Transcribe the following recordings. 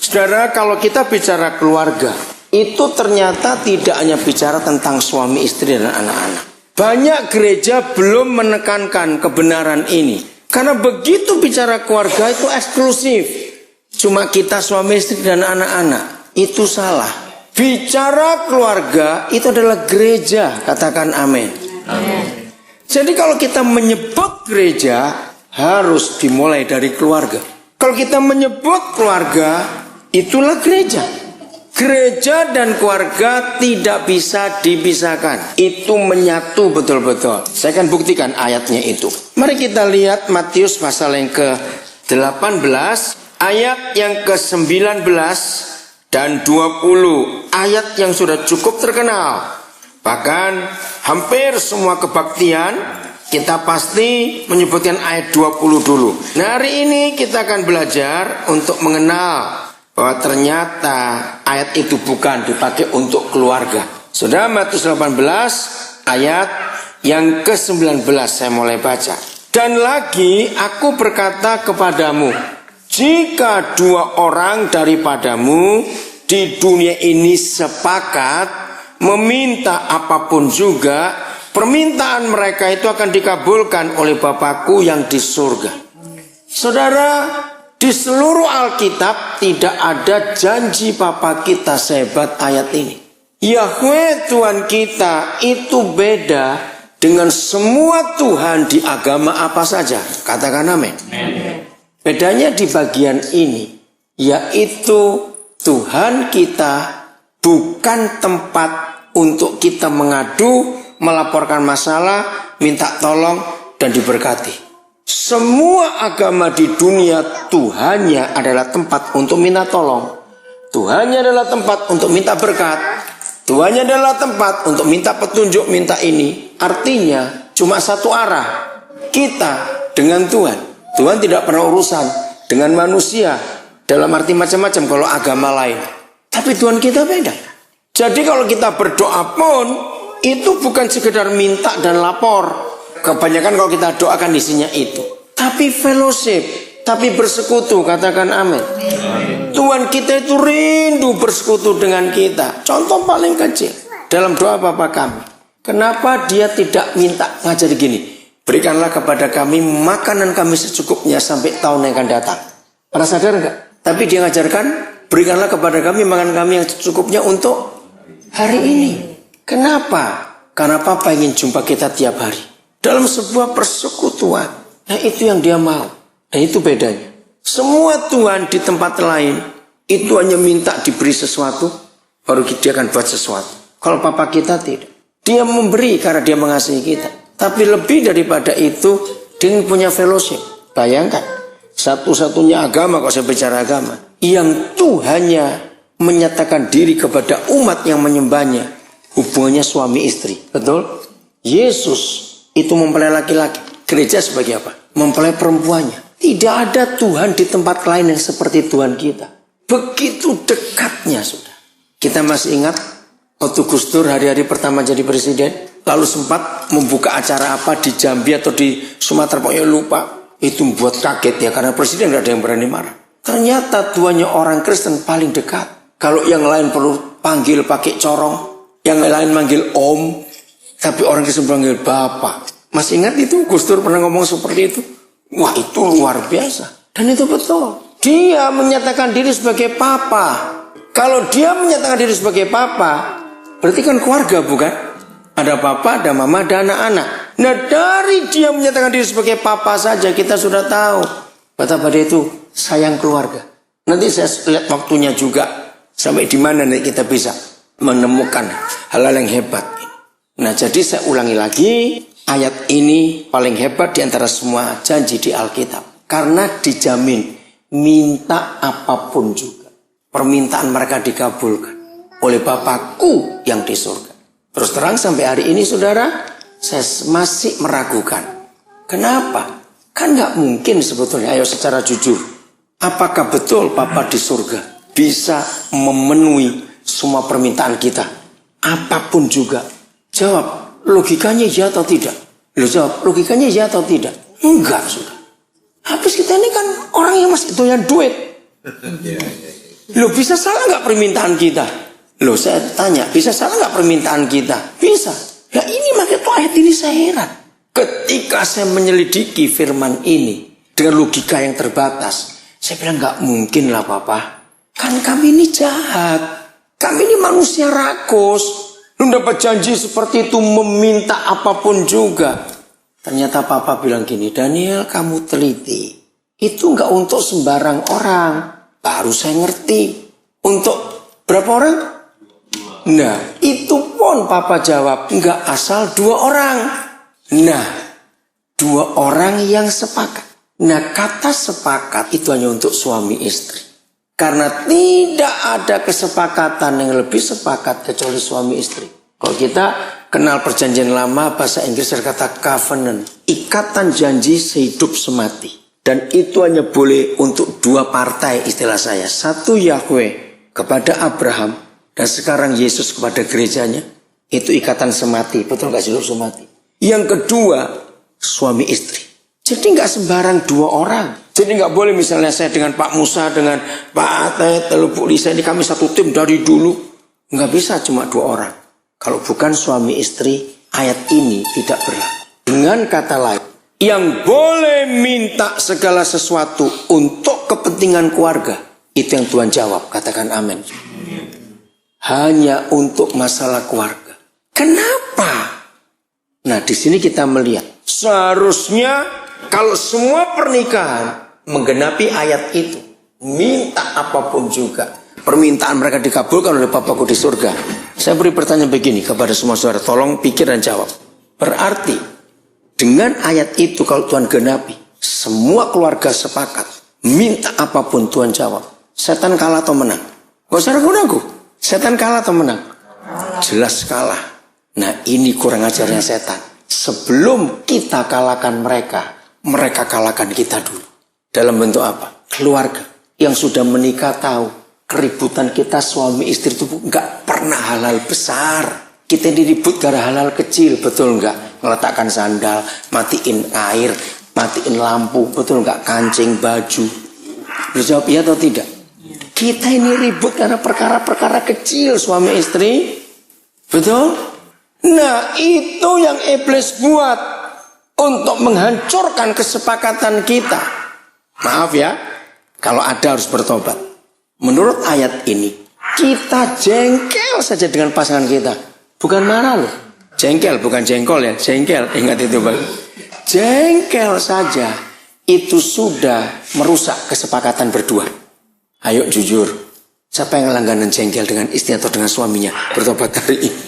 Saudara, kalau kita bicara keluarga, itu ternyata tidak hanya bicara tentang suami istri dan anak-anak. Banyak gereja belum menekankan kebenaran ini. Karena begitu bicara keluarga itu eksklusif. Cuma kita suami istri dan anak-anak. Itu salah. Bicara keluarga itu adalah gereja. Katakan amin. Amin. Jadi kalau kita menyebut gereja, harus dimulai dari keluarga. Kalau kita menyebut keluarga, itulah gereja. Gereja dan keluarga tidak bisa dipisahkan. Itu menyatu betul-betul. Saya akan buktikan ayatnya itu. Mari kita lihat Matius pasal yang ke-18, ayat yang ke-19 dan 20. Ayat yang sudah cukup terkenal. Bahkan hampir semua kebaktian kita pasti menyebutkan ayat 20 dulu. Nah, hari ini kita akan belajar untuk mengenal bahwa ternyata ayat itu bukan dipakai untuk keluarga. Sudah Matius 18 ayat yang ke-19 saya mulai baca. Dan lagi aku berkata kepadamu, jika 2 orang daripadamu di dunia ini sepakat meminta apapun juga, permintaan mereka itu akan dikabulkan oleh Bapakku yang di surga. Saudara, di seluruh Alkitab tidak ada janji Bapa kita sehebat ayat ini. Yahweh Tuhan kita itu beda dengan semua Tuhan di agama apa saja. Katakan amin. Bedanya di bagian ini, yaitu Tuhan kita bukan tempat untuk kita mengadu, melaporkan masalah, minta tolong, dan diberkati. Semua agama di dunia Tuhannya adalah tempat untuk minta tolong. Tuhannya adalah tempat untuk minta berkat. Tuhannya adalah tempat untuk minta petunjuk, minta ini. Artinya cuma satu arah. Kita dengan Tuhan. Tuhan tidak pernah urusan dengan manusia. Dalam arti macam-macam kalau agama lain. Tapi Tuhan kita beda. Jadi kalau kita berdoa pun itu bukan sekedar minta dan lapor. Kebanyakan kalau kita doakan isinya itu. Tapi fellowship, tapi bersekutu, katakan amin. Tuhan kita itu rindu bersekutu dengan kita. Contoh paling kecil dalam doa Bapa kami. Kenapa dia tidak minta ngajar gini? Berikanlah kepada kami makanan kami secukupnya sampai tahun yang akan datang. Pernah sadar enggak? Tapi dia ngajarkan, berikanlah kepada kami makanan kami yang secukupnya untuk hari ini. Kenapa? Karena Papa ingin jumpa kita tiap hari. Dalam sebuah persekutuan. Nah itu yang dia mau. Dan itu bedanya. Semua Tuhan di tempat lain itu hanya minta diberi sesuatu, baru dia akan buat sesuatu. Kalau Papa kita tidak. Dia memberi karena dia mengasihi kita. Tapi lebih daripada itu, dia punya fellowship. Bayangkan. Satu-satunya agama, kalau saya bicara agama, yang Tuhannya menyatakan diri kepada umat yang menyembahnya. Hubungannya suami istri. Betul? Yesus itu mempelai laki-laki. Gereja sebagai apa? Mempelai perempuannya. Tidak ada Tuhan di tempat lain yang seperti Tuhan kita. Begitu dekatnya sudah. Kita masih ingat waktu Gus Dur hari-hari pertama jadi presiden, lalu sempat membuka acara apa di Jambi atau di Sumatera, pokoknya lupa. Itu membuat kaget ya, karena presiden gak ada yang berani marah. Ternyata Tuhannya orang Kristen paling dekat. Kalau yang lain perlu panggil pakai corong, yang lain manggil om, tapi orang Kristen panggil Bapak. Masih ingat itu? Gus Dur pernah ngomong seperti itu? Wah, itu luar biasa. Dan itu betul. Dia menyatakan diri sebagai Papa. Kalau dia menyatakan diri sebagai Papa, berarti kan keluarga bukan? Ada Papa, ada Mama, ada anak-anak. Nah dari dia menyatakan diri sebagai Papa saja kita sudah tahu betapa dia itu sayang keluarga. Nanti saya lihat waktunya juga. Sampai di mana nih kita bisa menemukan hal-hal yang hebat. Nah jadi saya ulangi lagi, ayat ini paling hebat di antara semua janji di Alkitab. Karena dijamin minta apapun juga. Permintaan mereka dikabulkan oleh Bapakku yang di surga. Terus terang sampai hari ini saudara, saya masih meragukan. Kenapa? Kan gak mungkin sebetulnya, ayo secara jujur. Apakah betul Bapa di surga bisa memenuhi semua permintaan kita? Apapun juga. Jawab, logikanya ya atau tidak? Lo jawab, logikanya ya atau tidak? Enggak, sudah. Habis kita ini kan orang yang masih doyan duit. Loh, bisa salah nggak permintaan kita? Loh, saya tanya, bisa salah nggak permintaan kita? Bisa. Ya ini makanya tuh ayat ini saya heran. Ketika saya menyelidiki firman ini dengan logika yang terbatas, saya bilang nggak mungkin lah Papa. Kan kami ini jahat. Kami ini manusia rakus. Lu dapat janji seperti itu meminta apapun juga. Ternyata Papa bilang gini, Daniel kamu teliti. Itu nggak untuk sembarang orang. Baru saya ngerti. Untuk berapa orang? Nah, itu pun Papa jawab, nggak asal 2 orang. Nah, 2 orang yang sepakat. Nah, kata sepakat itu hanya untuk suami istri. Karena tidak ada kesepakatan yang lebih sepakat kecuali suami istri. Kalau kita kenal perjanjian lama, bahasa Inggris berkata covenant. Ikatan janji sehidup semati. Dan itu hanya boleh untuk 2 partai istilah saya. Satu Yahweh kepada Abraham. Dan sekarang Yesus kepada gerejanya. Itu ikatan semati. Betul gak hidup semati? Yang kedua, suami istri. Jadi gak sembarang 2 orang. Jadi gak boleh misalnya saya dengan Pak Musa, dengan Pak Atet, Bu Lisa. Ini kami satu tim dari dulu. Gak bisa cuma 2 orang. Kalau bukan suami istri, ayat ini tidak berlaku. Dengan kata lain, yang boleh minta segala sesuatu untuk kepentingan keluarga, itu yang Tuhan jawab. Katakan amin. Hanya untuk masalah keluarga. Kenapa? Nah, di sini kita melihat. Seharusnya kalau semua pernikahan menggenapi ayat itu, minta apapun juga, permintaan mereka dikabulkan oleh Bapakku di surga. Saya beri pertanyaan begini kepada semua saudara, tolong pikir dan jawab. Berarti dengan ayat itu kalau Tuhan genapi, semua keluarga sepakat, minta apapun Tuhan jawab. Setan kalah atau menang? Gak usah ragu-ragu. Setan kalah atau menang? Jelas kalah. Nah, ini kurang ajarnya setan. Sebelum kita kalahkan mereka, mereka kalahkan kita dulu. Dalam bentuk apa? Keluarga. Yang sudah menikah tahu, keributan kita suami istri itu nggak pernah hal-hal besar. Kita diribut gara hal-hal kecil, betul nggak? Meletakkan sandal, matiin air, matiin lampu, betul nggak? Kancing, baju. Berjawab iya atau tidak? Kita ini ribut karena perkara-perkara kecil suami istri. Betul? Nah, itu yang iblis buat untuk menghancurkan kesepakatan kita. Maaf ya, kalau ada harus bertobat. Menurut ayat ini, kita jengkel saja dengan pasangan kita. Bukan marah loh. Jengkel, bukan jengkol ya. Jengkel, ingat itu Bang. Jengkel saja, itu sudah merusak kesepakatan berdua. Ayo jujur, siapa yang langganan jengkel dengan istri atau dengan suaminya? Bertobat hari ini.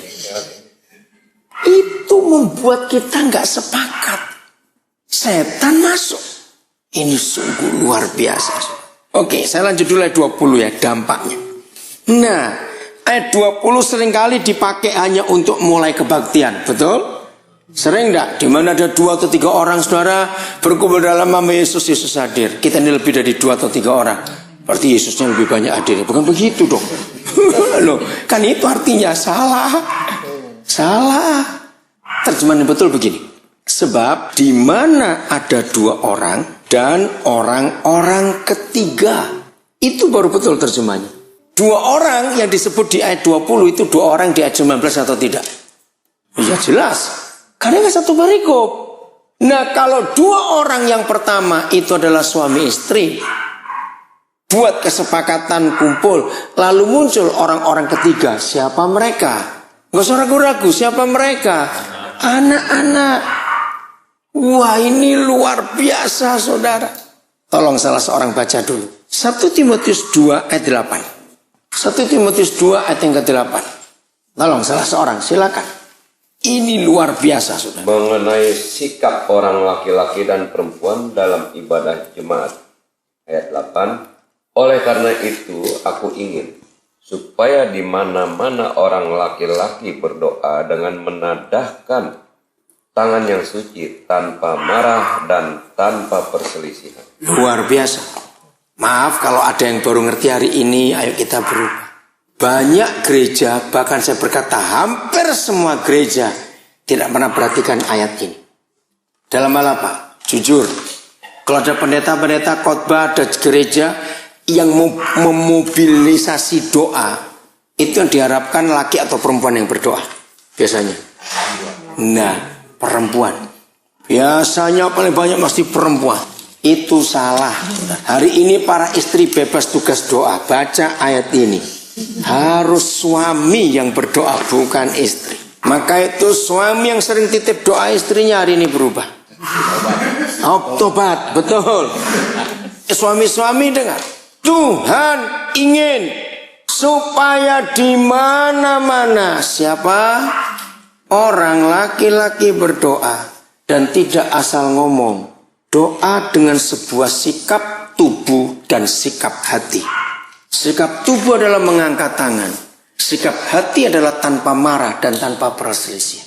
Itu membuat kita nggak sepakat. Setan masuk. Ini sungguh luar biasa. Oke, saya lanjut dulu ayat 20 ya, dampaknya. Nah, ayat 20 seringkali dipakai hanya untuk mulai kebaktian, betul? Sering enggak? Di mana ada 2 atau 3 orang saudara berkumpul dalam nama Yesus, Yesus hadir. Kita ini lebih dari 2 atau 3 orang. Berarti Yesusnya lebih banyak hadir. Bukan begitu dong. Loh, kan itu artinya salah. Salah. Terjemahan yang betul begini. Sebab di mana ada 2 orang dan orang-orang ketiga. Itu baru betul terjemahannya. 2 orang yang disebut di ayat 20 itu 2 orang di ayat 19 atau tidak? Ya jelas. Karena satu perikop. Nah, kalau 2 orang yang pertama itu adalah suami istri, buat kesepakatan kumpul, lalu muncul orang-orang ketiga. Siapa mereka? Gak usah ragu-ragu, siapa mereka? Anak-anak. Wah, ini luar biasa saudara. Tolong salah seorang baca dulu. 1 Timotius 2 ayat 8. 1 Timotius 2 ayat yang ke-8. Tolong salah seorang, silakan. Ini luar biasa saudara. Mengenai sikap orang laki-laki dan perempuan dalam ibadah jemaat. Ayat 8. Oleh karena itu aku ingin supaya di mana-mana orang laki-laki berdoa dengan menadahkan tangan yang suci tanpa marah dan tanpa perselisihan. Luar biasa. Maaf kalau ada yang baru ngerti hari ini, ayo kita berubah. Banyak gereja, bahkan saya berkata hampir semua gereja tidak pernah perhatikan ayat ini. Dalam hal apa? Jujur, kalau ada pendeta-pendeta khotbah, ada gereja yang memobilisasi doa itu yang diharapkan laki atau perempuan yang berdoa biasanya. Nah, perempuan. Biasanya paling banyak mesti perempuan. Itu salah. Hari ini para istri bebas tugas doa. Baca ayat ini. Harus suami yang berdoa, bukan istri. Maka itu suami yang sering titip doa istrinya hari ini berubah. Tobat, betul. Suami-suami dengar. Tuhan ingin supaya di mana-mana siapa orang laki-laki berdoa dan tidak asal ngomong. Doa dengan sebuah sikap tubuh dan sikap hati. Sikap tubuh adalah mengangkat tangan. Sikap hati adalah tanpa marah dan tanpa perselisihan.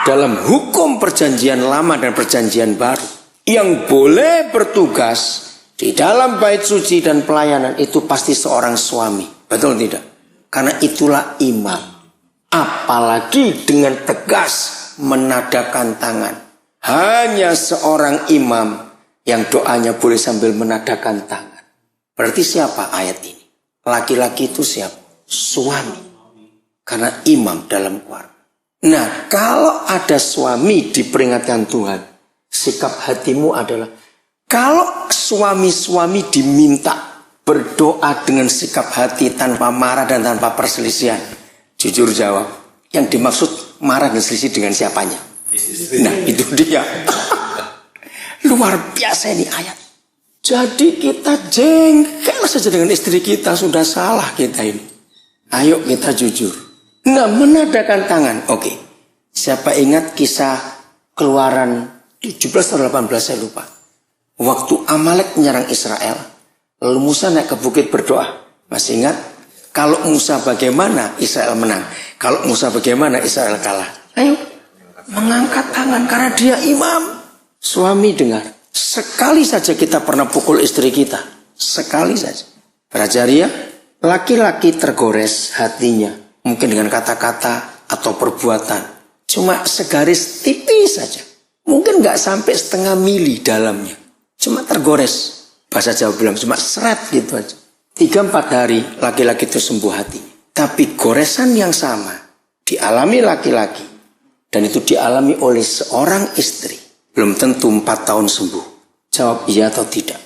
Dalam hukum perjanjian lama dan perjanjian baru, yang boleh bertugas di dalam bait suci dan pelayanan itu pasti seorang suami. Betul tidak? Karena itulah imam. Apalagi dengan tegas menadakan tangan. Hanya seorang imam yang doanya boleh sambil menadakan tangan. Berarti siapa ayat ini? Laki-laki itu siapa? Suami. Karena imam dalam keluarga. Nah, kalau ada suami diperingatkan Tuhan, sikap hatimu adalah, kalau suami-suami diminta berdoa dengan sikap hati tanpa marah dan tanpa perselisihan, jujur jawab, yang dimaksud marah dan selisih dengan siapanya? Nah, itu dia. Luar biasa ini ayat. Jadi kita jengkel saja dengan istri kita, sudah salah kita ini. Ayo kita jujur. Nah, menadakan tangan. Oke. Siapa ingat kisah Keluaran 17 atau 18 saya lupa. Waktu Amalek menyerang Israel, lalu Musa naik ke bukit berdoa. Masih ingat? Kalau Musa bagaimana Israel menang. Kalau Musa bagaimana Israel kalah. Ayo. Mengangkat tangan karena dia imam. Suami dengar. Sekali saja kita pernah pukul istri kita. Sekali saja. Prajaria, laki-laki tergores hatinya. Mungkin dengan kata-kata atau perbuatan. Cuma segaris tipis saja. Mungkin gak sampai setengah mili dalamnya. Cuma tergores. Bahasa Jawa bilang cuma seret gitu aja. 3-4 hari laki-laki itu sembuh hati. Tapi goresan yang sama dialami laki-laki. Dan itu dialami oleh seorang istri. Belum tentu 4 tahun sembuh. Jawab iya atau tidak.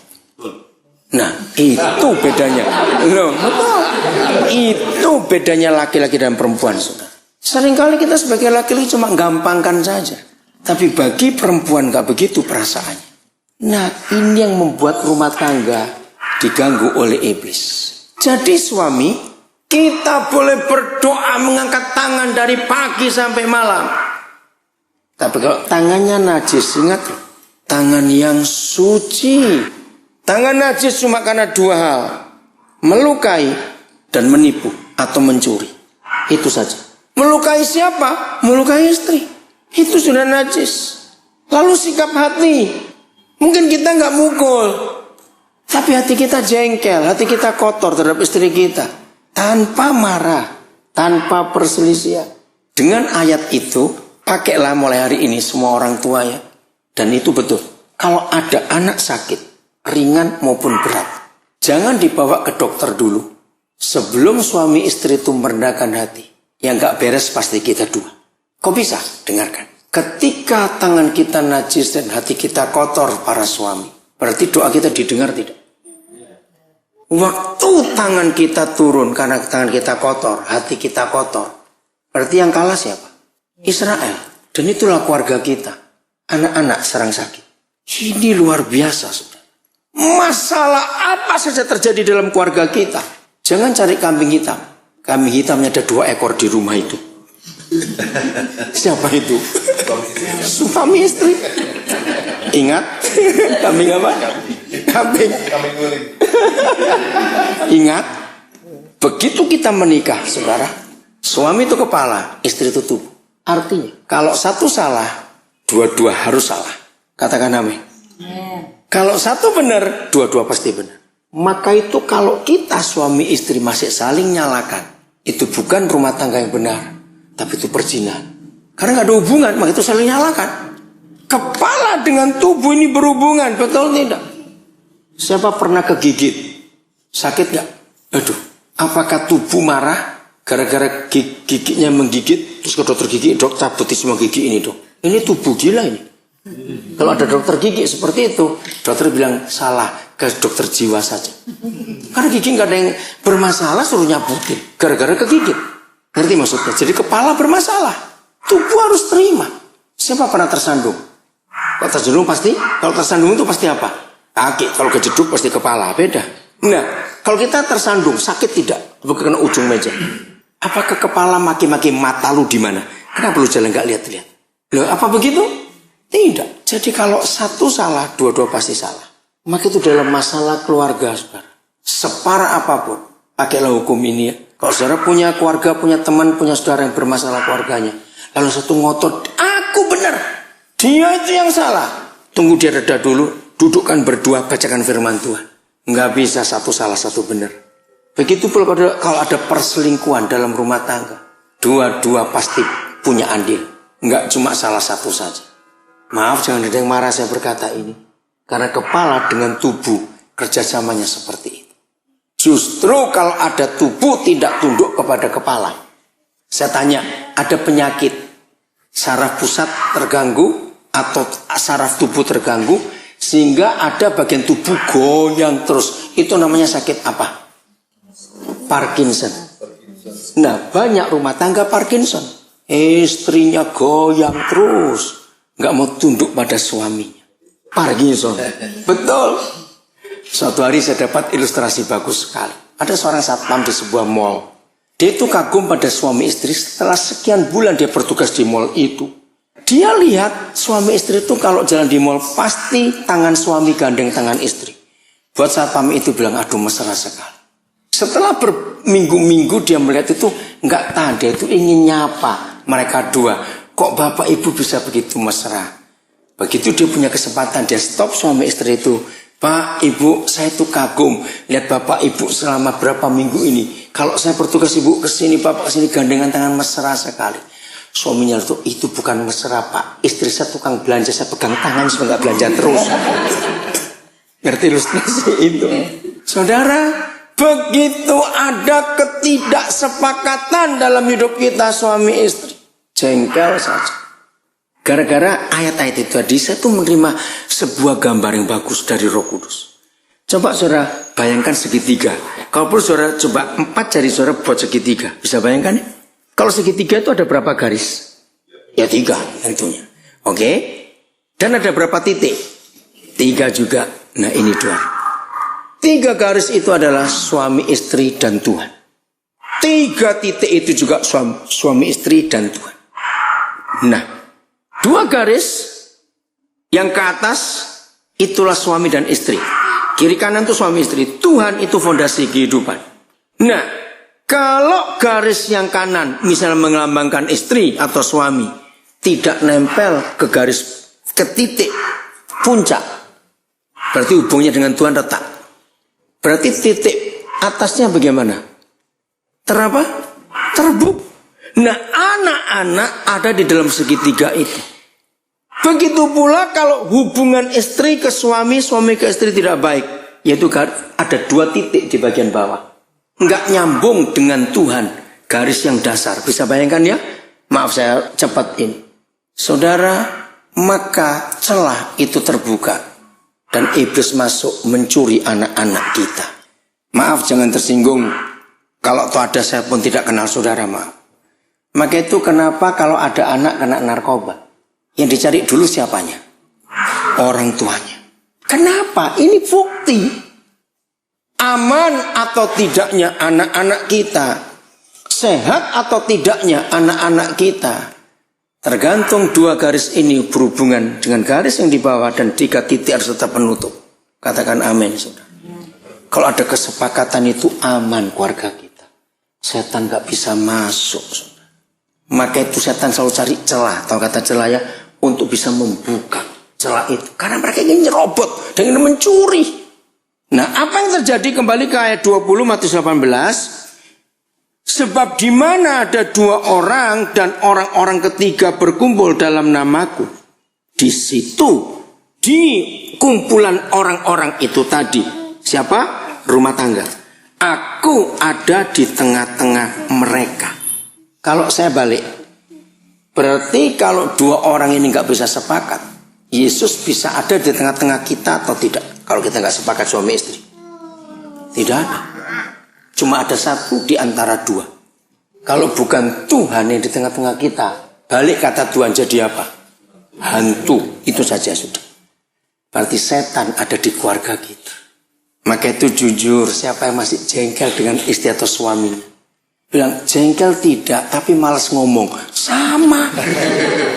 Nah, itu bedanya. Loh, itu bedanya laki-laki dan perempuan, saudara. Seringkali kita sebagai laki-laki cuma gampangkan saja. Tapi bagi perempuan gak begitu perasaannya. Nah, ini yang membuat rumah tangga diganggu oleh iblis. Jadi suami, kita boleh berdoa mengangkat tangan dari pagi sampai malam. Tapi kalau tangannya najis, ingat loh. Tangan yang suci. Tangan najis cuma karena 2 hal. Melukai dan menipu atau mencuri. Itu saja. Melukai siapa? Melukai istri. Itu sudah najis. Lalu sikap hati. Mungkin kita nggak mukul. Tapi hati kita jengkel. Hati kita kotor terhadap istri kita. Tanpa marah. Tanpa perselisihan. Dengan ayat itu, pakailah mulai hari ini semua orang tua ya. Dan itu betul. Kalau ada anak sakit, ringan maupun berat, jangan dibawa ke dokter dulu. Sebelum suami istri itu merendahkan hati. Yang gak beres pasti kita dua. Kok bisa? Dengarkan. Ketika tangan kita najis dan hati kita kotor para suami, berarti doa kita didengar tidak? Waktu tangan kita turun karena tangan kita kotor, hati kita kotor, berarti yang kalah siapa? Israel. Dan itulah keluarga kita. Anak-anak serang sakit. Ini luar biasa, saudara. Masalah apa saja terjadi dalam keluarga kita, jangan cari kambing hitam. Kambing hitamnya ada 2 ekor di rumah itu. Siapa itu? Suami istri. Ingat? Kambing apa? Kambing guling. Ingat? Begitu kita menikah, saudara, suami itu kepala, istri itu tubuh. Artinya, kalau satu salah, dua-dua harus salah. Katakan amin. Kalau satu benar, dua-dua pasti benar. Maka itu kalau kita suami istri masih saling nyalakan, itu bukan rumah tangga yang benar, tapi itu perzinahan. Karena nggak ada hubungan, maka itu saling nyalakan. Kepala dengan tubuh ini berhubungan, betul tidak? Siapa pernah kegigit? Sakit nggak? Aduh, apakah tubuh marah gara-gara giginya menggigit? Terus ke dokter gigi, dok cabutin semua gigi ini dok. Ini tubuh gila ini. Kalau ada dokter gigi seperti itu, dokter bilang salah, ke dokter jiwa saja. Karena gigi nggak ada yang bermasalah suruh nyabutin, gara-gara kegigit. Ngerti maksudnya? Jadi kepala bermasalah, tubuh harus terima. Siapa pernah tersandung? Kalau tersandung pasti, kalau tersandung itu pasti apa? Kaki, kalau kejeduk pasti kepala, beda. Nah, kalau kita tersandung, sakit tidak? Bukan kena ujung meja. Apakah kepala maki-maki mata lu di mana? Kenapa lu jalan nggak lihat-lihat? Loh, apa begitu? Tidak. Jadi kalau satu salah, dua-dua pasti salah. Maka itu dalam masalah keluarga, saudara. Separah apapun, pakailah hukum ini ya. Kalau saudara punya keluarga, punya teman, punya saudara yang bermasalah keluarganya, lalu satu ngotot, aku benar, dia itu yang salah. Tunggu dia reda dulu, dudukkan berdua, bacakan firman Tuhan. Nggak bisa satu salah, satu benar. Begitu pula kalau ada perselingkuhan dalam rumah tangga, dua-dua pasti punya andil. Nggak cuma salah satu saja. Maaf, jangan ada yang marah saya berkata ini. Karena kepala dengan tubuh kerjasamanya seperti itu. Justru kalau ada tubuh tidak tunduk kepada kepala. Saya tanya, ada penyakit saraf pusat terganggu atau saraf tubuh terganggu sehingga ada bagian tubuh goyang terus. Itu namanya sakit apa? Parkinson. Nah, banyak rumah tangga Parkinson. Istrinya goyang terus, nggak mau tunduk pada suaminya. Parkinson. Betul. Suatu hari saya dapat ilustrasi bagus sekali. Ada seorang satpam di sebuah mall. Dia itu kagum pada suami istri. Setelah sekian bulan dia bertugas di mall itu, dia lihat suami istri itu kalau jalan di mall pasti tangan suami gandeng tangan istri. Buat satpam itu bilang, aduh mesra sekali. Setelah berminggu-minggu dia melihat itu nggak tahan, dia itu ingin nyapa mereka dua. Kok bapak ibu bisa begitu mesra? Begitu dia punya kesempatan, dia stop suami istri itu. Pak, ibu, saya tuh kagum lihat bapak ibu selama berapa minggu ini. Kalau saya bertugas ibu kesini, bapak kesini gandengan tangan mesra sekali. Suaminya itu bukan mesra pak. Istri saya tukang belanja, saya pegang tangan supaya nggak belanja terus. Ngerti ilustrasi itu? Saudara, begitu ada ketidaksepakatan dalam hidup kita suami istri, jengkel saja. Gara-gara ayat-ayat itu tadi, saya tuh menerima sebuah gambar yang bagus dari Roh Kudus. Coba saudara bayangkan segitiga. Kalau perlu saudara coba 4 jari saudara buat segitiga. Bisa bayangkan ya? Kalau segitiga itu ada berapa garis? Ya 3 tentunya. Oke? Dan ada berapa titik? 3 juga. Nah ini 2. 3 garis itu adalah suami istri dan Tuhan. 3 titik itu juga suami istri dan Tuhan. Nah, 2 garis yang ke atas itulah suami dan istri. Kiri kanan itu suami istri. Tuhan itu fondasi kehidupan. Nah, kalau garis yang kanan misalnya melambangkan istri atau suami, tidak nempel ke garis, ke titik puncak, berarti hubungannya dengan Tuhan retak. Berarti titik atasnya bagaimana? Terapa? Terbuk. Nah, anak-anak ada di dalam segitiga itu. Begitu pula kalau hubungan istri ke suami, suami ke istri tidak baik, yaitu ada 2 titik di bagian bawah. Enggak nyambung dengan Tuhan, garis yang dasar. Bisa bayangkan ya? Maaf saya cepat ini. Saudara, maka celah itu terbuka. Dan iblis masuk mencuri anak-anak kita. Maaf jangan tersinggung. Kalau tuh ada saya pun tidak kenal saudara, maaf. Maka itu kenapa kalau ada anak kena narkoba, yang dicari dulu siapanya? Orang tuanya. Kenapa? Ini bukti. Aman atau tidaknya anak-anak kita, sehat atau tidaknya anak-anak kita, tergantung 2 garis ini berhubungan dengan garis yang di bawah dan 3 titik harus tetap penutup. Katakan amin, saudara. Kalau ada kesepakatan itu aman keluarga kita. Setan gak bisa masuk, saudara. Maka itu setan selalu cari celah, tahu kata celah ya, untuk bisa membuka celah itu. Karena mereka ingin nyerobot dan ingin mencuri. Nah, apa yang terjadi kembali ke ayat 20 Matius 18? Sebab di mana ada 2 orang dan orang-orang ketiga berkumpul dalam namaku, di situ, di kumpulan orang-orang itu tadi, siapa? Rumah tangga. Aku ada di tengah-tengah mereka. Kalau saya balik, berarti kalau dua orang ini nggak bisa sepakat, Yesus bisa ada di tengah-tengah kita atau tidak? Kalau kita nggak sepakat suami istri, tidak ada. Cuma ada satu di antara dua. Kalau bukan Tuhan yang di tengah-tengah kita, balik kata Tuhan jadi apa? Hantu. Itu saja sudah. Berarti setan ada di keluarga kita. Maka itu jujur, siapa yang masih jengkel dengan istri atau suaminya? Bilang jengkel tidak, tapi malas ngomong. Sama.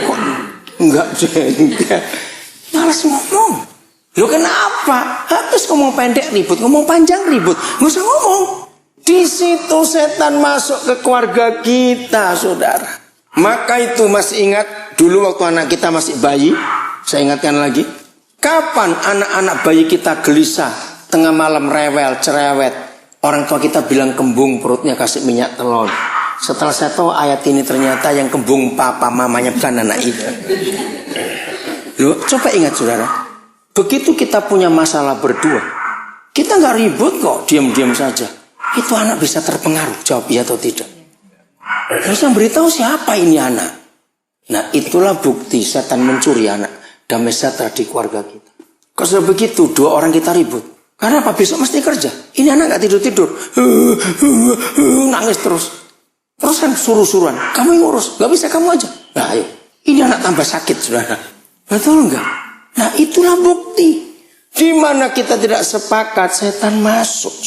Kok enggak jengkel? Malas ngomong. Loh kenapa? Habis ngomong pendek ribut, ngomong panjang ribut. Nggak usah ngomong. Di situ setan masuk ke keluarga kita, saudara. Maka itu masih ingat dulu waktu anak kita masih bayi. Saya ingatkan lagi. Kapan anak-anak bayi kita gelisah, tengah malam rewel, cerewet. Orang tua kita bilang kembung, perutnya kasih minyak telon. Setelah saya tahu ayat ini ternyata yang kembung papa mamanya bukan anak itu. Loh, coba ingat saudara. Begitu kita punya masalah berdua, kita nggak ribut kok, diam-diam saja. Itu anak bisa terpengaruh, jawab iya atau tidak. Terus yang beritahu siapa ini anak? Nah itulah bukti setan mencuri anak. Damai sejahtera di keluarga kita. Kalau sudah begitu, dua orang kita ribut. Karena apa? Besok mesti kerja. Ini anak gak tidur-tidur. Nangis terus. Terus kan suruh-suruhan. Kamu yang ngurus. Gak bisa kamu aja. Nah ayo. Ini anak tambah sakit, saudara. Betul enggak? Nah itulah bukti. Di mana kita tidak sepakat, setan masuk.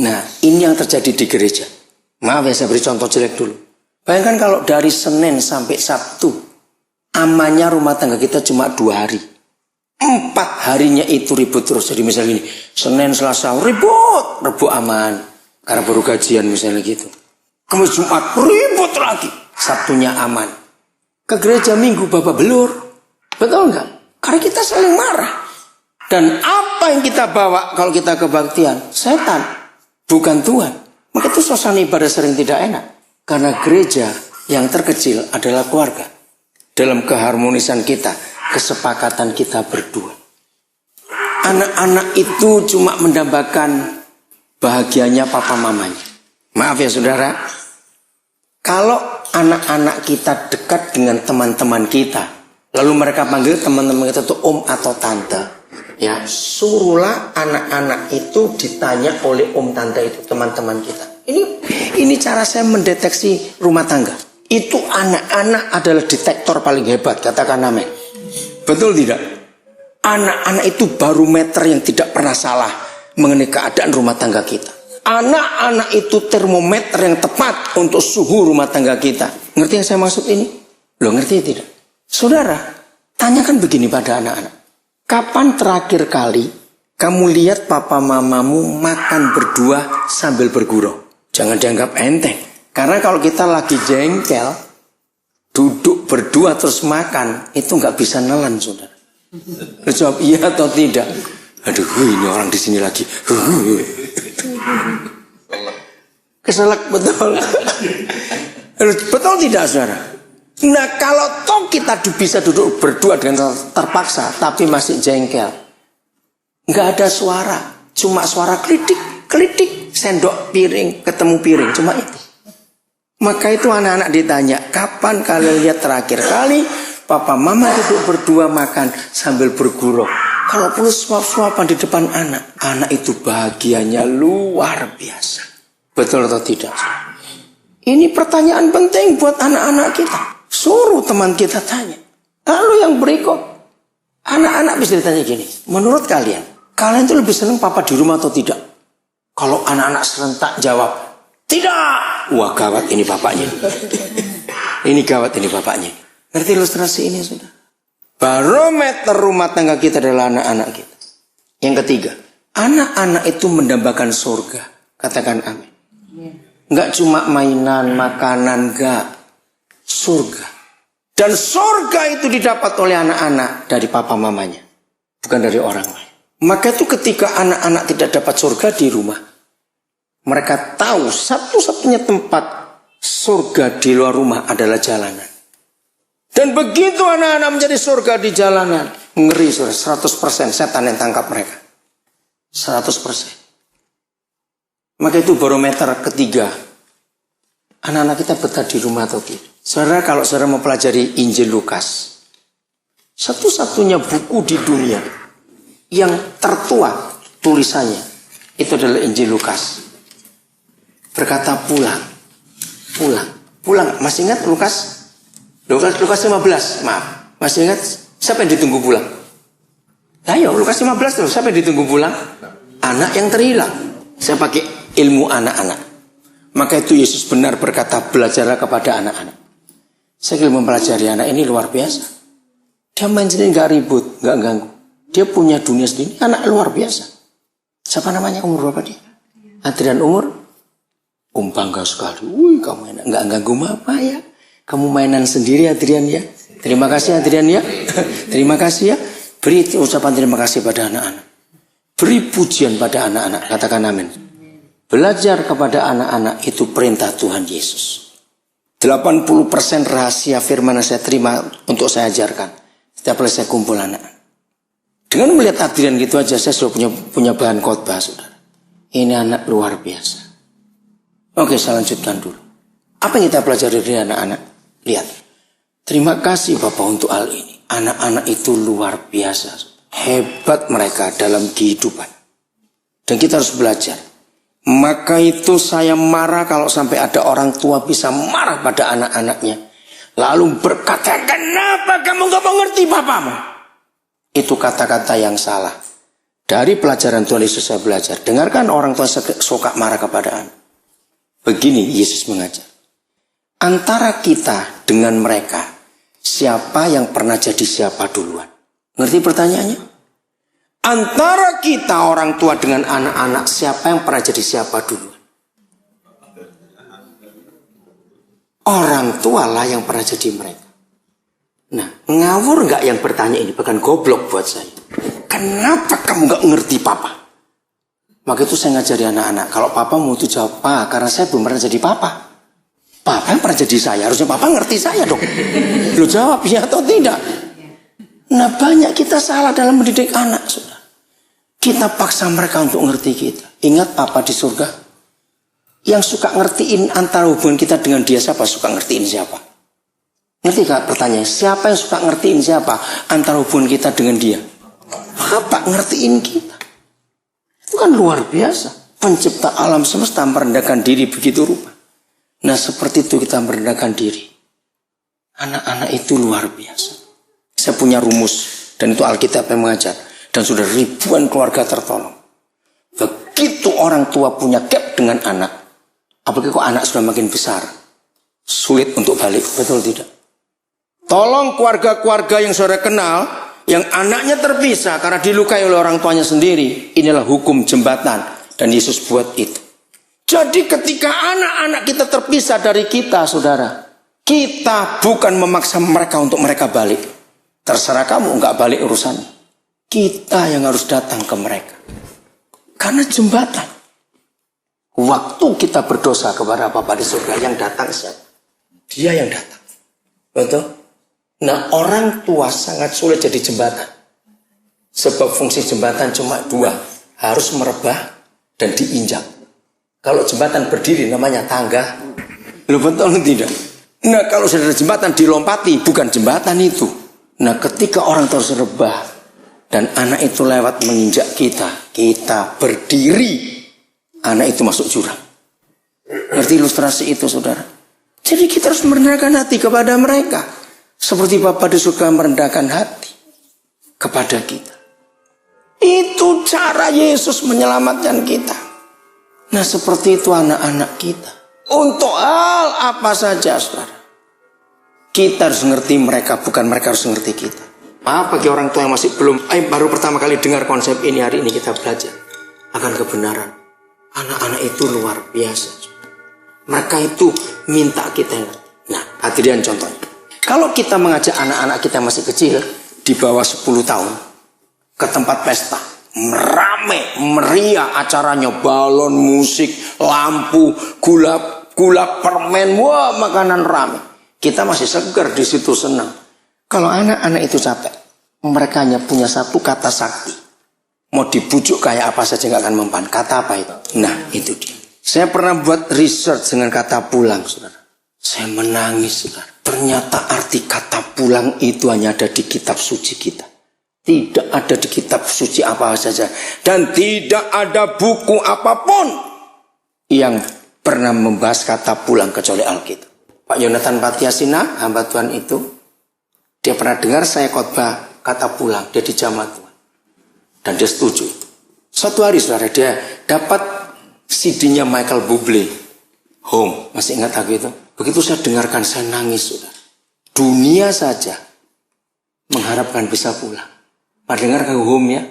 Nah ini yang terjadi di gereja. Maaf ya, saya beri contoh jelek dulu. Bayangkan kalau dari Senin sampai Sabtu, amannya rumah tangga kita cuma 2 hari. 4 harinya itu ribut terus. Jadi misalnya gini, Senin, Selasa ribut, Rebu aman. Karena baru gajian misalnya gitu. Kamis Jumat ribut lagi. Sabtunya aman. Ke gereja Minggu babak belur. Betul enggak? Karena kita saling marah. Dan apa yang kita bawa kalau kita kebaktian? Setan, bukan Tuhan. Maka itu suasana ibadah sering tidak enak. Karena gereja yang terkecil adalah keluarga. Dalam keharmonisan kita, kesepakatan kita berdua. Anak-anak itu cuma mendambakan bahagianya papa mamanya. Maaf ya saudara. Kalau anak-anak kita dekat dengan teman-teman kita, lalu mereka panggil teman-teman kita itu om atau tante, ya suruhlah anak-anak itu ditanya oleh om tante itu, teman-teman kita. Ini cara saya mendeteksi rumah tangga. Itu anak-anak adalah detektor paling hebat, katakan amin. Betul tidak? Anak-anak itu barometer yang tidak pernah salah mengenai keadaan rumah tangga kita. Anak-anak itu termometer yang tepat untuk suhu rumah tangga kita. Ngerti yang saya maksud ini? Loh, ngerti tidak? Saudara, tanyakan begini pada anak-anak. Kapan terakhir kali kamu lihat papa mamamu makan berdua sambil bergurau? Jangan dianggap enteng. Karena kalau kita lagi jengkel, duduk berdua terus makan, itu nggak bisa nelan, saudara. Jawab iya atau tidak? Aduh, ini orang di sini lagi. Keselak betul. Betul tidak, saudara? Nah, kalau toh kita bisa duduk berdua dengan terpaksa, tapi masih jengkel, nggak ada suara, cuma suara kelidik, sendok piring ketemu piring, cuma itu. Maka itu anak-anak ditanya, kapan kalian lihat terakhir kali papa mama duduk berdua makan sambil bergurau? Kalau perlu suap-suapan di depan anak, anak itu bahagianya luar biasa. Betul atau tidak? Ini pertanyaan penting buat anak-anak kita. Suruh teman kita tanya. Lalu yang berikut, anak-anak bisa ditanya gini, menurut kalian itu lebih senang papa di rumah atau tidak? Kalau anak-anak serentak jawab, tidak. Wah, gawat ini bapaknya. Ini gawat ini bapaknya. Ngerti ilustrasi ini, sudah? Barometer rumah tangga kita adalah anak-anak kita. Yang ketiga, anak-anak itu mendambakan surga. Katakan amin. Enggak cuma mainan, makanan, enggak. Surga. Dan surga itu didapat oleh anak-anak dari papa mamanya. Bukan dari orang lain. Maka itu ketika anak-anak tidak dapat surga di rumah, mereka tahu satu-satunya tempat surga di luar rumah adalah jalanan. Dan begitu anak-anak menjadi surga di jalanan, ngeri, 100% setan yang tangkap mereka. 100%. Maka itu barometer ketiga. Anak-anak kita betah di rumah atau tidak? Saudara, kalau saudara mempelajari Injil Lukas, satu-satunya buku di dunia yang tertua tulisannya itu adalah Injil Lukas. Berkata pulang. Masih ingat Lukas 15? Maaf. Masih ingat siapa yang ditunggu pulang? Ayo, Lukas 15 loh. Siapa yang ditunggu pulang? Anak yang terhilang. Saya pakai ilmu anak-anak. Maka itu Yesus benar berkata, belajarlah kepada anak-anak. Saya ingin mempelajari anak ini luar biasa. Dia main sendiri, gak ribut, gak ganggu. Dia punya dunia sendiri, anak luar biasa. Siapa namanya, umur berapa dia? Adrian umur? Bangga sekali. Wih, kamu enak, gak ganggu apa ya. Kamu mainan sendiri Adrian ya. Terima kasih Adrian ya. Terima kasih ya. Beri ucapan terima kasih pada anak-anak. Beri pujian pada anak-anak. Katakan amin. Belajar kepada anak-anak itu perintah Tuhan Yesus. 80% rahasia firman yang saya terima untuk saya ajarkan. Setiap kali saya kumpul anak. Dengan melihat Adrian gitu aja saya sudah punya bahan khotbah, saudara. Ini anak luar biasa. Oke, saya lanjutkan dulu. Apa yang kita pelajari dari anak-anak? Lihat. Terima kasih Bapak untuk hal ini. Anak-anak itu luar biasa. Hebat mereka dalam kehidupan. Dan kita harus belajar. Maka itu saya marah kalau sampai ada orang tua bisa marah pada anak-anaknya. Lalu berkata, kenapa kamu gak mengerti bapamu? Itu kata-kata yang salah. Dari pelajaran Tuhan Yesus saya belajar. Dengarkan orang tua suka marah kepada anak. Begini Yesus mengajar. Antara kita dengan mereka, siapa yang pernah jadi siapa duluan? Ngerti pertanyaannya? Antara kita orang tua dengan anak-anak, siapa yang pernah jadi siapa duluan? Orang tua lah yang pernah jadi mereka. Nah, ngawur nggak yang bertanya ini? Bahkan goblok buat saya. Kenapa kamu nggak ngerti papa? Maka itu saya ngajari anak-anak. Kalau papa mau itu jawab, Pak, karena saya belum pernah jadi papa. Papa yang pernah jadi saya, harusnya papa ngerti saya dong. Lu jawab ya atau tidak? Nah, banyak kita salah dalam mendidik anak, saudara. Kita paksa mereka untuk ngerti kita. Ingat papa di surga? Yang suka ngertiin antara hubungan kita dengan dia siapa? Suka ngertiin siapa? Ngerti gak pertanyaan? Siapa yang suka ngertiin siapa? Antara hubungan kita dengan dia. Bapak ngertiin kita. Itu kan luar biasa. Pencipta alam semesta merendahkan diri begitu rupa. Nah seperti itu kita merendahkan diri. Anak-anak itu luar biasa. Saya punya rumus. Dan itu Alkitab yang mengajar. Dan sudah ribuan keluarga tertolong. Begitu orang tua punya gap dengan anak. Apalagi kok anak sudah makin besar. Sulit untuk balik. Betul tidak? Tolong keluarga-keluarga yang saudara kenal. Yang anaknya terpisah karena dilukai oleh orang tuanya sendiri. Inilah hukum jembatan. Dan Yesus buat itu. Jadi ketika anak-anak kita terpisah dari kita, saudara. Kita bukan memaksa mereka untuk mereka balik. Terserah kamu nggak balik urusannya. Kita yang harus datang ke mereka. Karena jembatan. Waktu kita berdosa kepada Bapa di surga, yang datang siapa? Dia yang datang. Betul? Nah, orang tua sangat sulit jadi jembatan. Sebab fungsi jembatan cuma dua. Harus merebah dan diinjak. Kalau jembatan berdiri namanya tangga. Lu betul tidak? Nah, kalau sudah jembatan dilompati, bukan jembatan itu. Nah, ketika orang terus rebah dan anak itu lewat menginjak kita, kita berdiri, anak itu masuk jurang. Ngerti ilustrasi itu, saudara? Jadi kita harus merendahkan hati kepada mereka. Seperti Bapa di surga merendahkan hati kepada kita. Itu cara Yesus menyelamatkan kita. Nah, seperti itu anak-anak kita. Untuk hal apa saja, saudara. Kita harus ngerti mereka, bukan mereka harus ngerti kita. Maaf bagi orang tua yang masih belum, baru pertama kali dengar konsep ini, hari ini kita belajar akan kebenaran. Anak-anak itu luar biasa. Mereka itu minta kita ngerti. Nah, Adrian contohnya. Kalau kita mengajak anak-anak kita masih kecil, di bawah 10 tahun, ke tempat pesta, rame, meriah acaranya, balon, musik, lampu, gula permen, wah makanan rame. Kita masih segar di situ, senang. Kalau anak-anak itu capek, mereka hanya punya satu kata sakti. Mau dibujuk kayak apa saja nggak akan mempan. Kata apa itu? Nah, itu dia. Saya pernah buat research dengan kata pulang, saudara. Saya menangis, saudara. Ternyata arti kata pulang itu hanya ada di kitab suci kita. Tidak ada di kitab suci apa saja. Dan tidak ada buku apapun yang pernah membahas kata pulang kecuali Alkitab. Pak Yonatan Patiasina, hamba Tuhan itu, dia pernah dengar saya khotbah kata pulang. Dia di jamaah Tuhan. Dan dia setuju. Suatu hari, saudara, dia dapat CD-nya Michael Bublé, Home. Masih ingat aku itu? Begitu saya dengarkan, saya nangis, saudara. Dunia saja mengharapkan bisa pulang. Pernah dengar ke Home ya?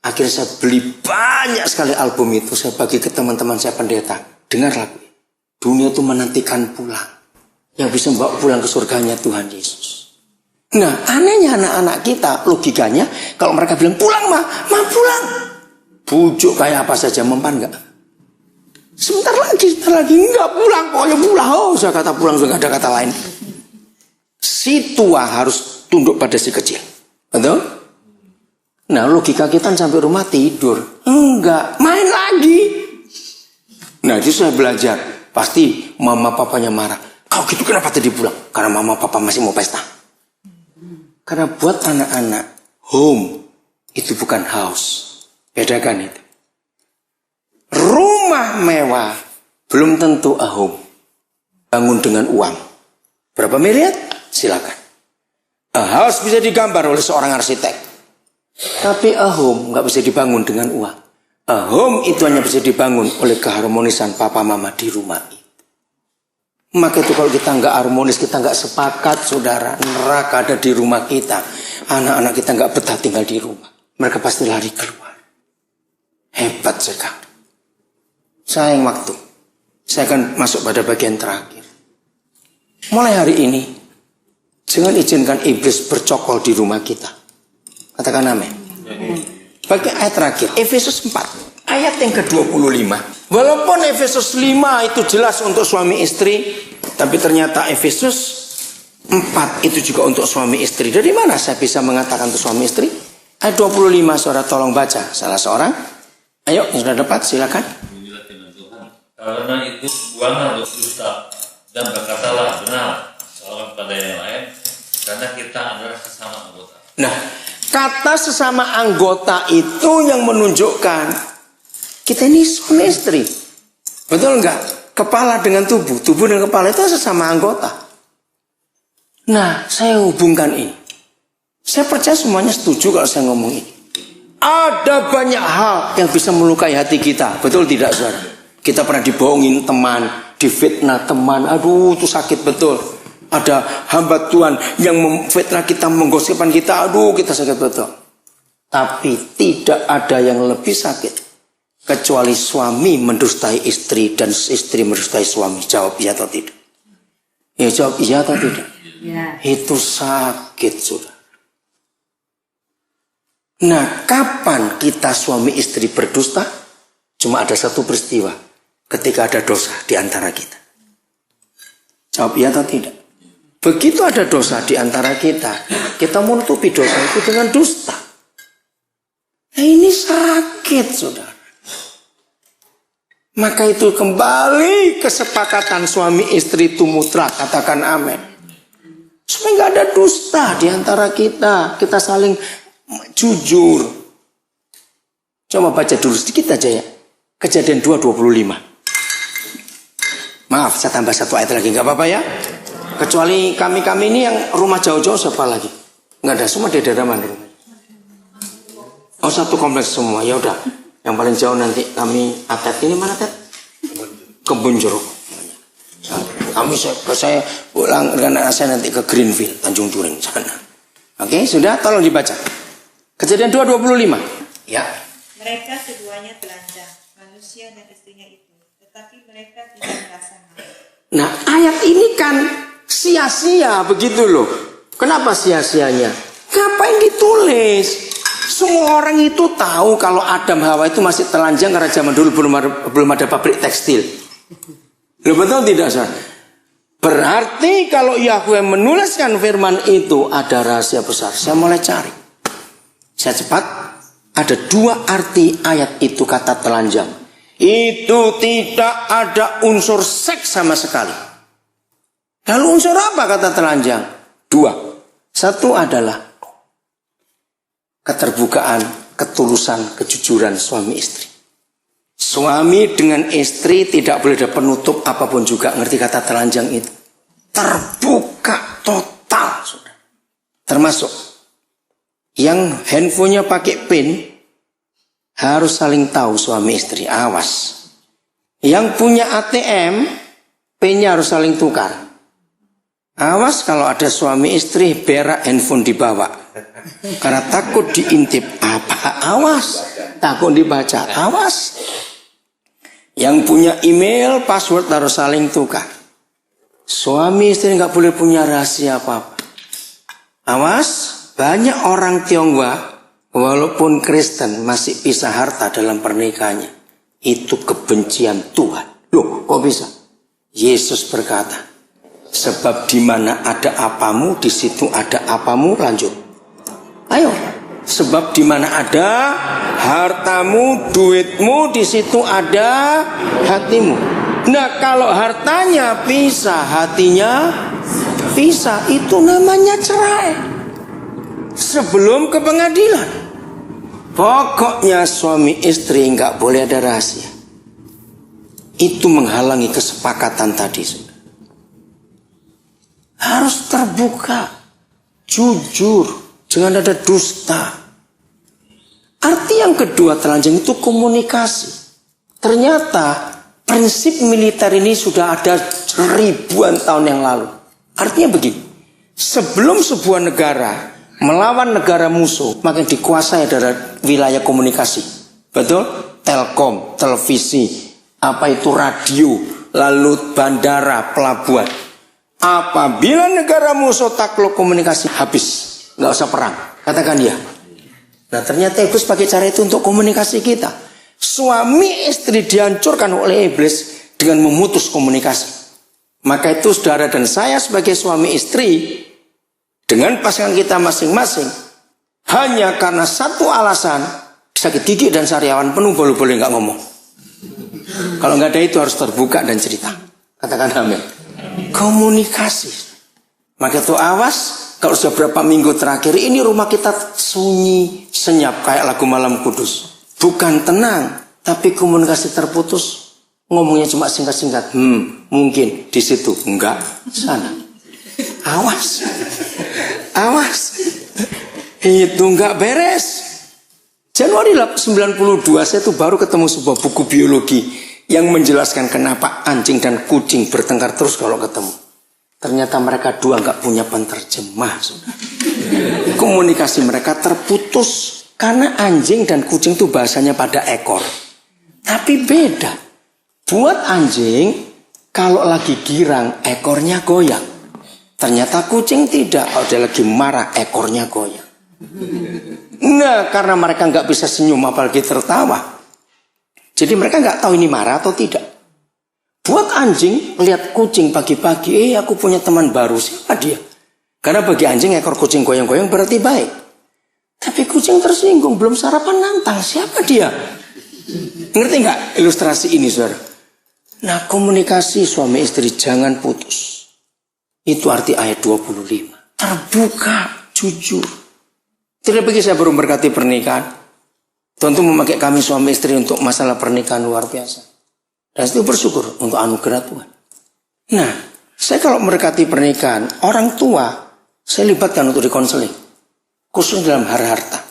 Akhirnya saya beli banyak sekali album itu. Saya bagi ke teman-teman saya pendeta. Dengar lagu. Dunia itu menantikan pulang. Yang bisa membawa pulang ke surganya Tuhan Yesus. Nah, anehnya anak-anak kita, logikanya, kalau mereka bilang pulang mah pulang. Bujuk kayak apa saja, mempan enggak? Sebentar lagi, enggak pulang, pokoknya pulang. Oh, saya kata pulang, sudah ada kata lain. Si tua harus tunduk pada si kecil. Betul? Nah, logika kita sampai rumah tidur. Enggak, main lagi. Nah, itu saya belajar. Pasti mama papanya marah. Kau gitu kenapa tadi pulang? Karena mama papa masih mau pesta. Karena buat anak-anak, home itu bukan house. Bedakan itu. Rumah mewah belum tentu a home. Bangun dengan uang. Berapa miliar? Silakan. A house bisa digambar oleh seorang arsitek. Tapi a home nggak bisa dibangun dengan uang. A home itu hanya bisa dibangun oleh keharmonisan papa mama di rumah itu. Maka itu kalau kita nggak harmonis, kita nggak sepakat, saudara, neraka ada di rumah kita. Anak-anak kita nggak betah tinggal di rumah. Mereka pasti lari keluar. Hebat sekali. Sayang waktu. Saya akan masuk pada bagian terakhir. Mulai hari ini, jangan izinkan iblis bercokol di rumah kita. Katakan amin. Bagian ayat terakhir, Efesus 4, ayat yang ke-25. Walaupun Efesus 5 itu jelas untuk suami istri, tapi ternyata Efesus 4 itu juga untuk suami istri. Dari mana saya bisa mengatakan untuk suami istri? Ayat 25, saudara tolong baca. Salah seorang. Ayo, yang sudah dapat, silakan. Karena itu buanglah dusta dan berkatalah benar seorang kepada yang lain, karena kita adalah sesama anggota. Nah, kata sesama anggota itu yang menunjukkan kita ini suami istri. Betul enggak? Kepala dengan tubuh, tubuh dengan kepala itu sesama anggota. Nah, saya hubungkan ini. Saya percaya semuanya setuju kalau saya ngomong ini. Ada banyak hal yang bisa melukai hati kita. Betul tidak, saudara? Kita pernah dibohongin teman, difitnah teman. Aduh, itu sakit betul. Ada hamba Tuhan yang memfitnah kita, menggosipkan kita. Aduh, kita sakit betul. Tapi tidak ada yang lebih sakit kecuali suami mendustai istri dan istri mendustai suami. Jawab iya atau tidak? Ya, jawab iya atau tidak? Ya. Itu sakit, saudara. Nah, kapan kita suami istri berdusta? Cuma ada satu peristiwa. Ketika ada dosa di antara kita. Jawab iya atau tidak? Begitu ada dosa di antara kita, kita menutupi dosa itu dengan dusta. Nah, ini sakit, saudara. Maka itu kembali kesepakatan suami istri itu mutlak. Katakan amin. Supaya nggak ada dusta di antara kita. Kita saling jujur. Coba baca dulu sedikit aja ya. Kejadian 2:25. Maaf, saya tambah satu ayat lagi, nggak apa-apa ya. Kecuali kami ini yang rumah jauh-jauh siapa lagi? Nggak ada, semua di daerah mana rumah? Oh, satu kompleks semua. Ya udah. Yang paling jauh nanti kami Atet. Ini mana Atet? Kebun Jeruk. Saya pulang dengan anak saya nanti ke Greenfield, Tanjung Duren sana. Oke, sudah, tolong dibaca. Kejadian 2:25. Ya. Mereka keduanya telanjang, manusia dan istrinya itu, tetapi mereka tidak merasa malu. Nah, ayat ini kan sia-sia begitu loh. Kenapa sia-sianya? Ngapain ditulis? Semua orang itu tahu kalau Adam Hawa itu masih telanjang karena zaman dulu belum ada pabrik tekstil. Loh, betul tidak, saudara? Berarti kalau Yahweh menuliskan firman itu ada rahasia besar. Saya mulai cari. Saya cepat. Ada dua arti ayat itu kata telanjang. Itu tidak ada unsur seks sama sekali. Lalu unsur apa kata telanjang? 2. Satu adalah keterbukaan, ketulusan, kejujuran suami istri. Suami dengan istri tidak boleh ada penutup apapun juga. Ngerti kata telanjang itu? Terbuka total. Termasuk yang handphonenya pakai PIN harus saling tahu suami istri. Awas. Yang punya ATM PIN-nya harus saling tukar. Awas kalau ada suami istri berak handphone dibawa. Karena takut diintip. Apa? Awas. Takut dibaca. Awas. Yang punya email password harus saling tukar. Suami istri nggak boleh punya rahasia apa-apa. Awas. Banyak orang Tionghoa walaupun Kristen masih pisah harta dalam pernikahannya. Itu kebencian Tuhan. Loh, kok bisa? Yesus berkata, sebab di mana ada apamu, di situ ada apamu. Lanjut. Ayo. Sebab di mana ada hartamu, duitmu, di situ ada hatimu. Nah, kalau hartanya pisah, hatinya pisah, itu namanya cerai. Sebelum ke pengadilan. Pokoknya suami istri nggak boleh ada rahasia. Itu menghalangi kesepakatan tadi. Harus terbuka, jujur, jangan ada dusta. Arti yang kedua telanjang itu komunikasi. Ternyata prinsip militer ini sudah ada ribuan tahun yang lalu. Artinya begini, sebelum sebuah negara melawan negara musuh, maka dikuasai adalah wilayah komunikasi. Betul? Telkom, televisi, apa itu radio, lalu bandara, pelabuhan. Apabila negara musuh takluk komunikasi, habis. Nggak usah perang. Katakan dia. Nah, ternyata iblis pakai cara itu untuk komunikasi kita. Suami istri dihancurkan oleh iblis dengan memutus komunikasi. Maka itu saudara dan saya sebagai suami istri dengan pasangan kita masing-masing, hanya karena satu alasan, sakit gigi dan sariawan penuh, boleh-boleh nggak ngomong. Kalau nggak ada itu harus terbuka dan cerita. Katakan amin. Komunikasi. Maka itu awas, kalau sudah berapa minggu terakhir ini rumah kita sunyi, senyap kayak lagu Malam Kudus. Bukan tenang, tapi komunikasi terputus. Ngomongnya cuma singkat-singkat. Mungkin di situ, enggak, sana. Awas. Awas. Itu enggak beres. Januari 92 saya tuh baru ketemu sebuah buku biologi yang menjelaskan kenapa anjing dan kucing bertengkar terus kalau ketemu. Ternyata mereka dua enggak punya penerjemah. Komunikasi mereka terputus karena anjing dan kucing tuh bahasanya pada ekor. Tapi beda. Buat anjing kalau lagi girang ekornya goyang. Ternyata kucing tidak, kalau dia lagi marah ekornya goyang. Nah, karena mereka nggak bisa senyum apalagi tertawa. Jadi mereka nggak tahu ini marah atau tidak. Buat anjing, lihat kucing pagi-pagi, aku punya teman baru, siapa dia? Karena bagi anjing ekor kucing goyang-goyang berarti baik. Tapi kucing tersinggung, belum sarapan nantang, siapa dia? Ngerti nggak ilustrasi ini, saudara? Nah, komunikasi suami istri jangan putus. Itu arti ayat 25. Terbuka, jujur. Tidak begitu saya baru berkati pernikahan. Tentu memakai kami suami istri untuk masalah pernikahan luar biasa. Dan itu bersyukur untuk anugerah Tuhan. Nah, saya kalau berkati pernikahan, orang tua saya libatkan untuk dikonseling. Khusus dalam harta.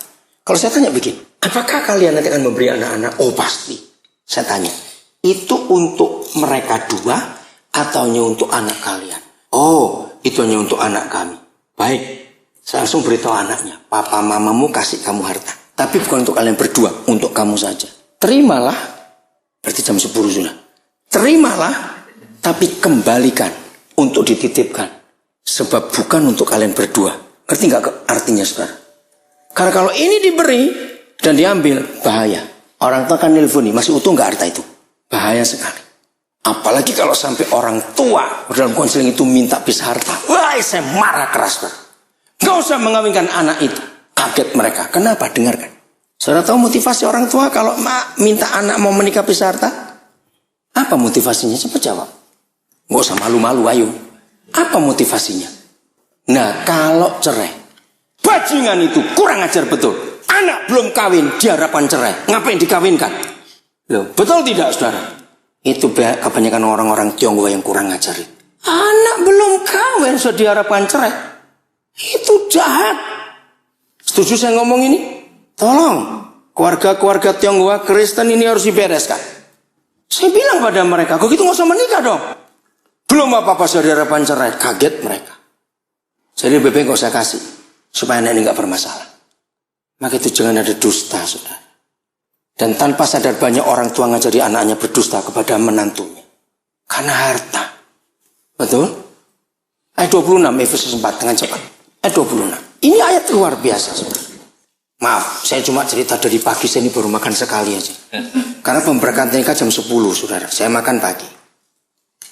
Kalau saya tanya begini, apakah kalian nanti akan memberi anak-anak? Oh pasti. Saya tanya, itu untuk mereka dua atau hanya untuk anak kalian? Oh, itu hanya untuk anak kami. Baik, saya langsung beritahu anaknya, papa mamamu kasih kamu harta. Tapi bukan untuk kalian berdua, untuk kamu saja. Terimalah, berarti jam 10 sudah. Terimalah, tapi kembalikan untuk dititipkan. Sebab bukan untuk kalian berdua. Ngerti nggak artinya, saudara? Karena kalau ini diberi dan diambil, bahaya. Orang tua kan nelfoni, masih utuh nggak harta itu? Bahaya sekali. Apalagi kalau sampai orang tua dalam konseling itu minta pisah harta. Wah, saya marah keras. Gak usah mengawinkan anak itu. Kaget mereka. Kenapa? Dengarkan. Saudara tahu motivasi orang tua kalau minta anak mau menikah pisah harta? Apa motivasinya? Coba jawab. Nggak usah malu-malu, ayo. Apa motivasinya? Nah, kalau cerai, bajingan itu kurang ajar betul. Anak belum kawin, diharapkan cerai. Ngapain dikawinkan? Loh, betul tidak, saudara? Itu kebanyakan orang-orang Tionghoa yang kurang ajar. Anak belum kawin, sudah diharapkan cerai. Itu jahat. Setuju saya ngomong ini? Tolong, keluarga-keluarga Tionghoa Kristen ini harus dibereskan. Saya bilang pada mereka, kok gitu nggak usah menikah dong. Belum apa-apa sudah diharapkan cerai. Kaget mereka. Jadi BB nggak usah kasih, supaya anak ini nggak bermasalah. Maka itu jangan ada dusta, saudara. Dan tanpa sadar banyak orang tua ngajari anaknya berdusta kepada menantunya. Karena harta. Betul? Ayat 26, Efesus 4, dengan cepat. Ayat 26. Ini ayat luar biasa, saudara. Maaf, saya cuma cerita dari pagi, saya ini baru makan sekali aja. Karena pemberkatan nikah jam 10, saudara. Saya makan pagi.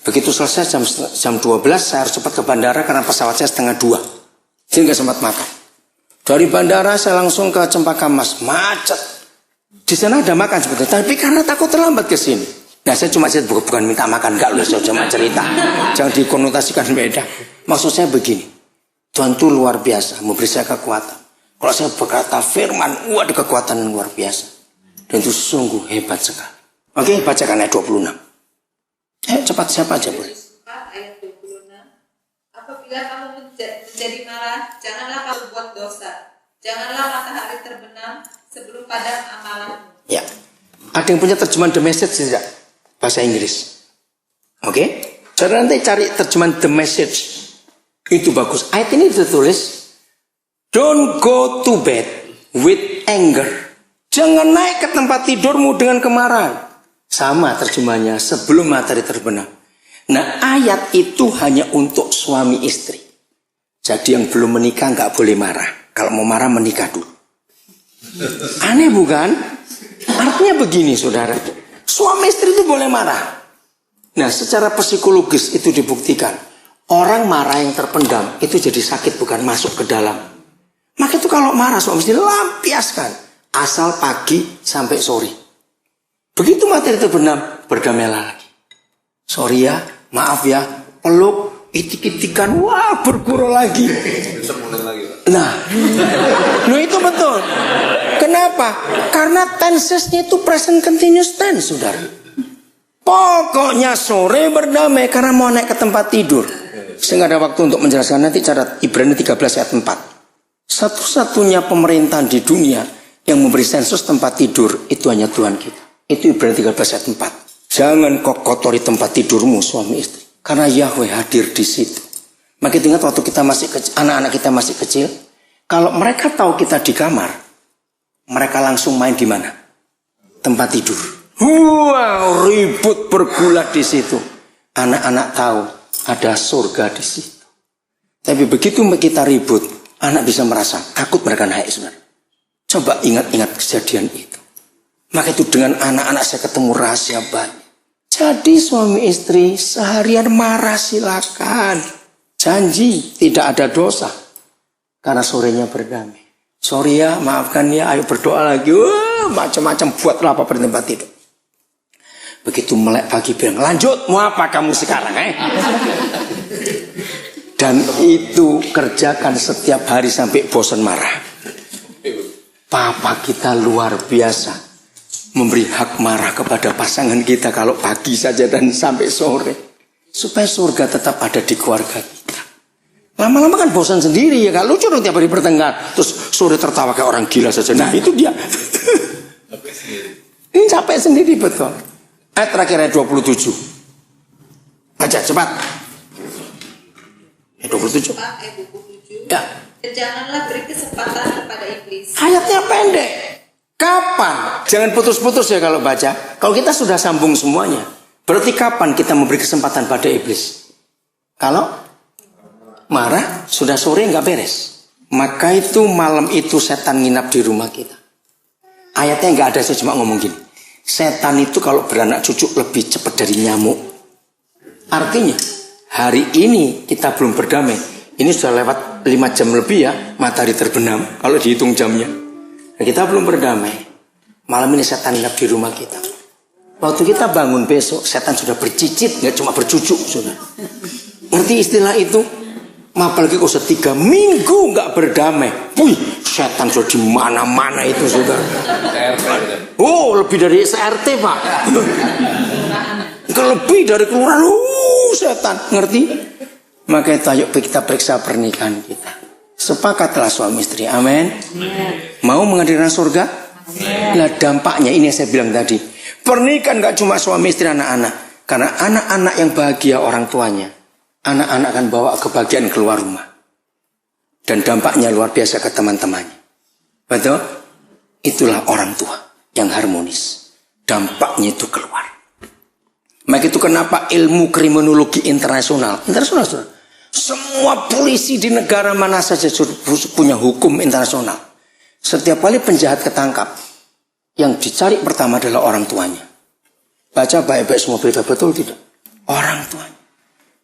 Begitu selesai jam 12, saya harus cepat ke bandara karena pesawat saya setengah 2. Jadi nggak sempat makan. Dari bandara saya langsung ke Cempaka Mas, macet. Di sana ada makan sebetulnya, tapi karena takut terlambat ke sini. Nah, saya cuma cerita, bukan minta makan, enggak loh, saya cuma cerita. Jangan dikonotasikan beda. Maksud saya begini, Tuhan itu luar biasa, memberi saya kekuatan. Kalau saya berkata firman, ada kekuatan yang luar biasa. Dan itu sungguh hebat sekali. Oke, bacakan ayat 26. Cepat, siapa aja boleh. 4 ayat 26. Apabila kamu menjadi marah, janganlah kamu buat dosa. Janganlah matahari terbenam sebelum padam amalanmu. Ya. Ada yang punya terjemahan The Message tidak? Bahasa Inggris. Oke? Saudara nanti cari terjemahan The Message. Itu bagus. Ayat ini ditulis, don't go to bed with anger. Jangan naik ke tempat tidurmu dengan kemarahan. Sama terjemahnya, sebelum matahari terbenam. Nah, ayat itu hanya untuk suami istri. Jadi yang belum menikah nggak boleh marah. Kalau mau marah menikah dulu. Aneh bukan? Artinya begini, saudara. Suami istri itu boleh marah. Nah, secara psikologis itu dibuktikan. Orang marah yang terpendam itu jadi sakit, bukan masuk ke dalam. Maka itu kalau marah suami istri lampiaskan. Asal pagi sampai sore. Begitu matahari terbenam, berdamailah lagi. Sorry ya, maaf ya, peluk, itik-itikan, wah bergurau lagi. Nah, itu betul. Kenapa? Karena tensesnya itu present continuous tense, saudara. Pokoknya sore berdamai karena mau naik ke tempat tidur. Saya nggak ada waktu untuk menjelaskan, nanti cara Ibrani 13 ayat 4. Satu-satunya pemerintahan di dunia yang memberi sensus tempat tidur itu hanya Tuhan kita. Itu Ibrani 13 ayat 4. Jangan kau kotori tempat tidurmu suami istri. Karena Yahweh hadir di situ. Maka ingat waktu kita masih kecil, anak-anak kita masih kecil. Kalau mereka tahu kita di kamar, mereka langsung main di mana? Tempat tidur. Wow, ribut bergulat di situ. Anak-anak tahu ada surga di situ. Tapi begitu kita ribut, anak bisa merasa takut mereka naik, saudara. Coba ingat-ingat kejadian itu. Maka itu dengan anak-anak saya ketemu rahasia banyak. Jadi suami istri seharian marah silakan. Janji tidak ada dosa. Karena sorenya berdamai. Sorry ya, maafkan ya, ayo berdoa lagi. Wah, macam-macam buatlah apa di tempat tidur. Begitu melek pagi bilang, lanjut, mau apa kamu sekarang? Dan itu kerjakan setiap hari sampai bosan marah. Papa kita luar biasa. Memberi hak marah kepada pasangan kita kalau pagi saja dan sampai sore. Supaya surga tetap ada di keluarga kita. Lama-lama kan bosan sendiri ya, gak lucu dong tiap hari bertengkar. Terus sore tertawa kayak orang gila saja. Nah itu dia. Ini capek sendiri betul. Ayat terakhir ayat 27. Baca cepat. Ayat 27. Ayat 27. Ya. Janganlah beri kesempatan kepada iblis. Ayatnya pendek. Kapan? Jangan putus-putus ya kalau baca. Kalau kita sudah sambung semuanya, berarti kapan kita memberi kesempatan pada iblis? Kalau marah, sudah sore nggak beres. Maka itu malam itu setan nginap di rumah kita. Ayatnya nggak ada, saya cuma ngomong gini. Setan itu kalau beranak cucu lebih cepat dari nyamuk. Artinya, hari ini kita belum berdamai. Ini sudah lewat 5 jam lebih ya, matahari terbenam. Kalau dihitung jamnya. Kita belum berdamai. Malam ini setan hinap di rumah kita. Waktu kita bangun besok, setan sudah bercicit, nggak cuma bercucuk, sudah. Ngerti istilah itu? Apalagi kalau 3 minggu nggak berdamai, wih, setan sudah di mana-mana itu, sudah. Oh, lebih dari SRT, Pak. Lebih dari kelurahan, setan, ngerti? Maka itu ayo kita periksa pernikahan kita. Sepakatlah suami istri, amin. Mau menghadirkan surga? Nah, dampaknya ini yang saya bilang tadi. Pernikahan gak cuma suami istri, anak-anak. Karena anak-anak yang bahagia orang tuanya, anak-anak akan bawa kebahagiaan keluar rumah. Dan dampaknya luar biasa ke teman-temannya. Betul? Itulah orang tua yang harmonis. Dampaknya itu keluar. Maka itu kenapa ilmu kriminologi internasional. Internasional. Semua polisi di negara mana saja punya hukum internasional. Setiap kali penjahat ketangkap, yang dicari pertama adalah orang tuanya. Baca baik-baik semua berita, betul tidak? Orang tuanya.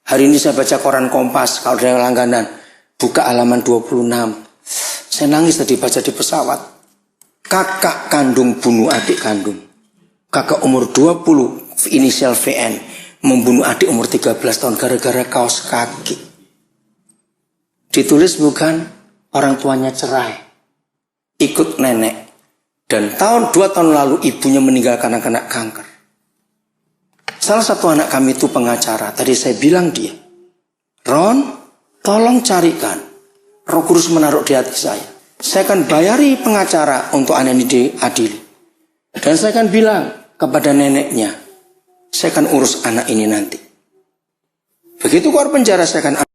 Hari ini saya baca koran Kompas, kalau dari langganan, buka halaman 26. Saya nangis tadi baca di pesawat. Kakak kandung bunuh adik kandung. Kakak umur 20, inisial VN, membunuh adik umur 13 tahun gara-gara kaos kaki. Ditulis bukan, orang tuanya cerai, ikut nenek. Dan 2 tahun lalu ibunya meninggal karena kena kanker. Salah satu anak kami itu pengacara. Tadi saya bilang dia, Ron, tolong carikan. Roh Kudus menaruh di hati saya. Saya akan bayari pengacara untuk anak ini diadili. Dan saya akan bilang kepada neneknya, saya akan urus anak ini nanti. Begitu keluar penjara, saya akan